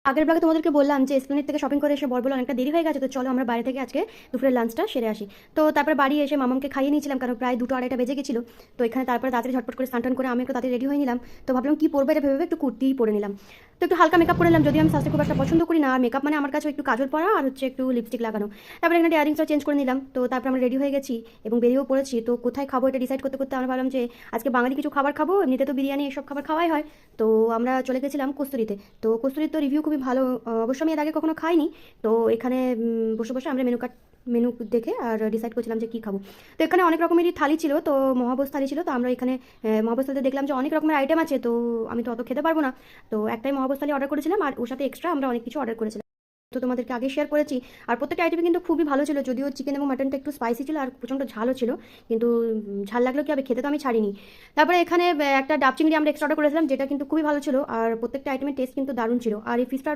আগের ব্লগে তোমাদেরকে বললাম যে এসপ্লেনেড থেকে শপিং করে এসে বর বলে অনেকটা দেরি হয়ে গেছে, তো চলো আমরা বাইরে থেকে আজকে দুপুরের লাঞ্চটা সেরে আসি। তো তারপরে বাড়ি এসে মামামকে খাইয়ে নিয়েছিলাম, কারণ প্রায় 2টা 2:30 বেজে গেছিলো। তো এখানে তারপরে তাড়াতাড়ি ঝটপট করে স্নান টান করে আমি একটু তাড়াতাড়ি রেডি হয়ে নিলাম। তো ভাবলাম কি পরবো এটা ভেবে একটু কুর্তিই পরে নিলাম। তো একটু হালকা মেকআপ করে নিলাম, যদিও আমি সাজতে খুব একটা পছন্দ করি না, আর মেকআপ মানে আমার কাছে একটু কাজল পরা আর হচ্ছে একটু লিপস্টিক লাগানো। তারপরে এখানে ইয়ারিংসটা চেঞ্জ করে নিলাম। তো তারপর আমরা রেডি হয়ে গেছি এবং বেরিয়েও পড়েছি। তো কোথায় খাবো এটা ডিসাইড করতে করতে আমরা ভাবলাম যে আজকে বাঙালি কিছু খাবার খাবো, এমনিতে তো বিরিয়ানি এসব খাবার খাওয়াই হয়। তো আমরা চলে গেছিলাম কস্তুরিতে। তো কস্তুরির তো রিভিউ খুবই ভালো, অবশ্য আমি এর আগে কখনো খাইনি। তো এখানে বসে বসে আমরা মেনু দেখে আর ডিসাইড করছিলাম যে কী খাবো। তো এখানে অনেক রকমেরই থালি ছিল, তো মহাভোজ থালি ছিল। তো আমরা এখানে মহাভোজ থালিতে দেখলাম যে অনেক রকমের আইটেম আছে, তো আমি তো অত খেতে পারবো না। তো একটাই মহাভোজ থালি অর্ডার করেছিলাম, আর ওর সাথে এক্সট্রা আমরা অনেক কিছু অর্ডার করেছিলাম। তো তোমাদেরকে আগে শেয়ার করেছি। আর প্রত্যেকটা আইটেমে কিন্তু খুবই ভালো ছিল, যদিও চিকেন এবং মাটনটা একটু স্পাইসি ছিল আর প্রচণ্ড ঝালও ছিল। কিন্তু ঝাল লাগলো কি হবে, খেতে তো আমি ছাড়িনি। তারপরে এখানে একটা ডাব চিংড়ি আমরা এক্সট্রা অর্ডার করেছিলাম, যেটা কিন্তু খুবই ভালো ছিল, আর প্রত্যেকটা আইটেমের টেস্ট কিন্তু দারুণ ছিল। আর এই ফিশটা